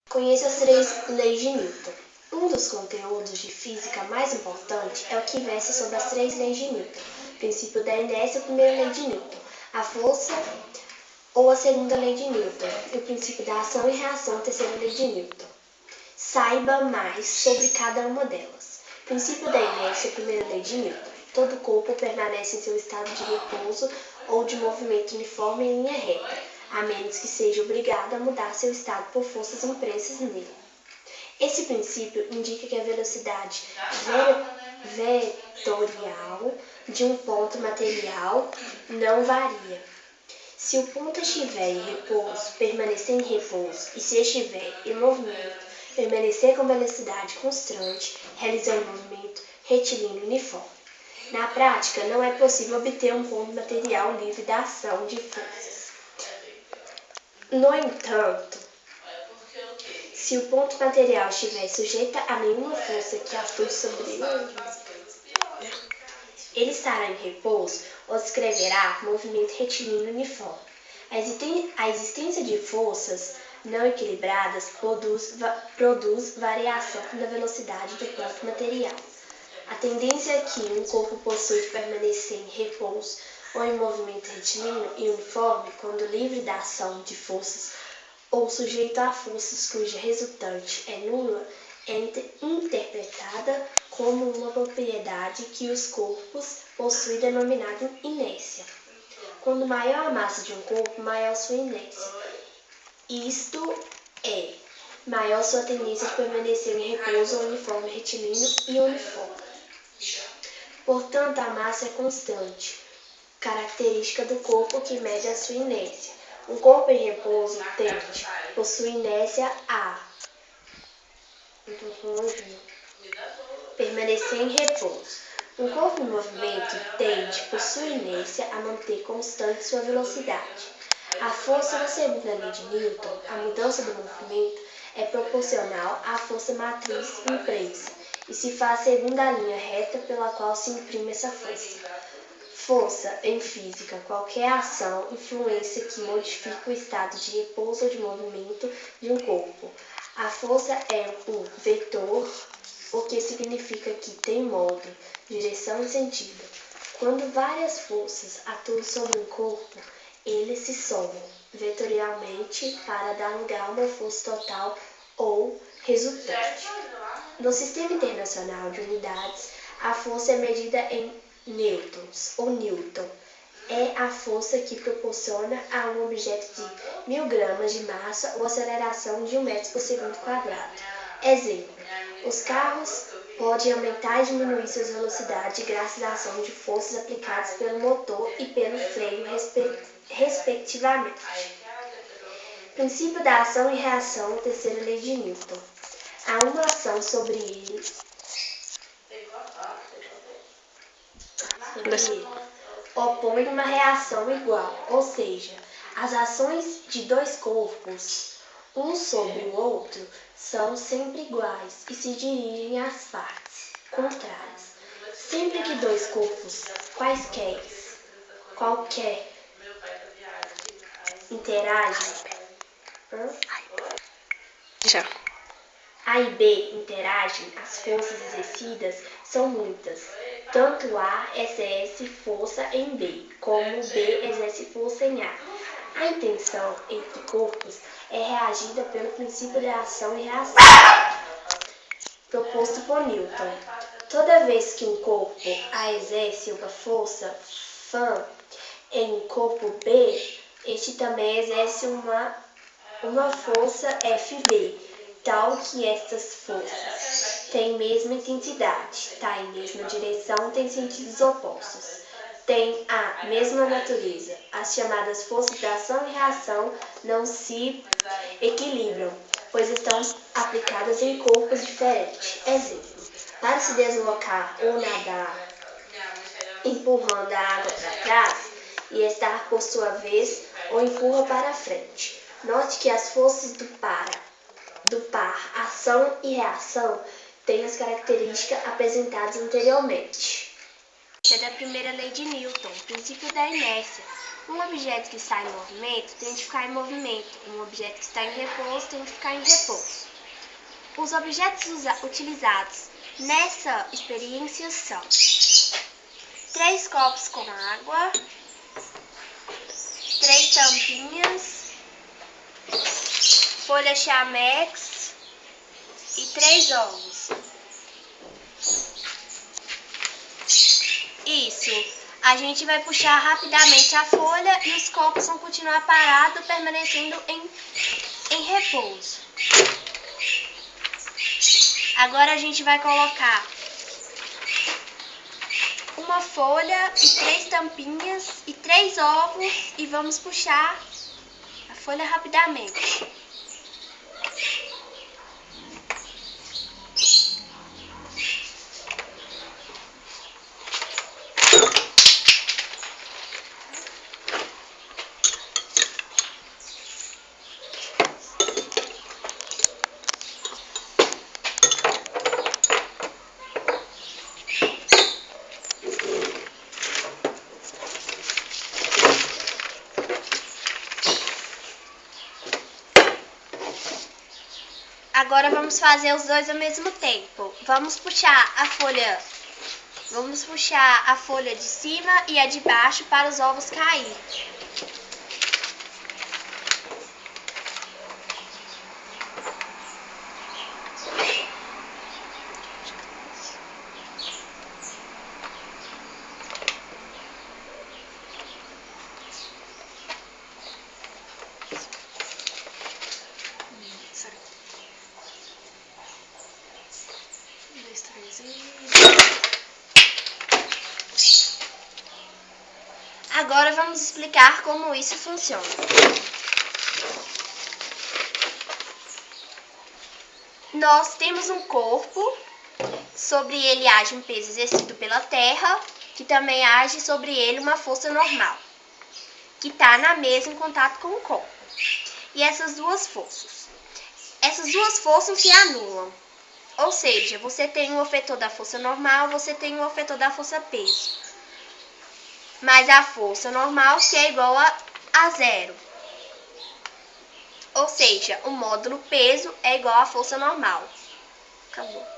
Conheça as 3 leis de Newton. Um dos conteúdos de física mais importante é o que versa sobre as 3 leis de Newton. Princípio da inércia, a primeira lei de Newton. A força ou a segunda lei de Newton. E o princípio da ação e reação, a terceira lei de Newton. Saiba mais sobre cada uma delas. Princípio da inércia, a primeira lei de Newton. Todo corpo permanece em seu estado de repouso ou de movimento uniforme em linha reta, a menos que seja obrigado a mudar seu estado por forças impressas nele. Esse princípio indica que a velocidade vetorial de um ponto material não varia. Se o ponto estiver em repouso, permanecer em repouso, e se estiver em movimento, permanecer com velocidade constante, realizando movimento retilíneo uniforme. Na prática, não é possível obter um ponto material livre da ação de forças. No entanto, se o ponto material estiver sujeito a nenhuma força que atue sobre ele, ele estará em repouso ou descreverá movimento retilíneo uniforme. A existência de forças não equilibradas produz variação da velocidade do ponto material. A tendência que um corpo possui de permanecer em repouso ou em movimento retilíneo e uniforme quando livre da ação de forças ou sujeito a forças cuja resultante é nula é interpretada como uma propriedade que os corpos possuem denominada inércia. Quando maior a massa de um corpo, maior sua inércia. Isto é, maior sua tendência de permanecer em repouso ou uniforme retilíneo e uniforme. Portanto, a massa é constante, característica do corpo que mede a sua inércia. Um corpo em repouso possui inércia a permanecer em repouso. Um corpo em movimento possui inércia a manter constante sua velocidade. A força da segunda lei de Newton, a mudança do movimento, é proporcional à força matriz impressa, e se faz segundo a linha reta pela qual se imprime essa força. Força, em física, qualquer ação, influência que modifica o estado de repouso ou de movimento de um corpo. A força é um vetor, o que significa que tem modo, direção e sentido. Quando várias forças atuam sobre um corpo, eles se somam vetorialmente para dar lugar a uma força total ou resultante. No Sistema Internacional de Unidades, a força é medida em newtons ou newton. É a força que proporciona a um objeto de 1000 gramas de massa ou aceleração de 1 metro por segundo quadrado. Exemplo: os carros podem aumentar e diminuir suas velocidades graças à ação de forças aplicadas pelo motor e pelo freio, respectivamente. Princípio da ação e reação, terceira lei de Newton. Há uma ação sobre ele opõe uma reação igual, ou seja, as ações de dois corpos, um sobre o outro, são sempre iguais e se dirigem às partes contrárias. Sempre que dois corpos qualquer interagem, A e B interagem, as forças exercidas são muitas. Tanto A exerce força em B, como B exerce força em A. A interação entre corpos é reagida pelo princípio de ação e reação, proposto por Newton. Toda vez que um corpo A exerce uma força Φ em um corpo B, este também exerce uma força FB, tal que estas forças têm mesma intensidade, tá em mesma direção, têm sentidos opostos, têm a mesma natureza. As chamadas forças de ação e reação não se equilibram, pois estão aplicadas em corpos diferentes. Exemplo: para se deslocar ou nadar, empurrando a água para trás, e estar por sua vez ou empurra para frente. Note que as forças do par, ação e reação, têm as características apresentadas anteriormente. Da primeira lei de Newton, princípio da inércia. Um objeto que está em movimento tem de ficar em movimento. Um objeto que está em repouso tem de ficar em repouso. Os objetos utilizados nessa experiência são 3 copos com água, 3 tampinhas, folha chamex e 3 ovos. Isso. A gente vai puxar rapidamente a folha e os copos vão continuar parados, permanecendo em repouso. Agora a gente vai colocar uma folha e 3 tampinhas e 3 ovos e vamos puxar a folha rapidamente. Agora vamos fazer os dois ao mesmo tempo. Vamos puxar a folha de cima e a de baixo para os ovos caírem. Agora vamos explicar como isso funciona. Nós temos um corpo, sobre ele age um peso exercido pela Terra, que também age sobre ele uma força normal, que está na mesa em contato com o corpo. E essas duas forças se anulam. Ou seja, você tem o efetor da força normal, você tem o efetor da força peso. Mas a força normal que é igual a zero. Ou seja, o módulo peso é igual à força normal. Acabou.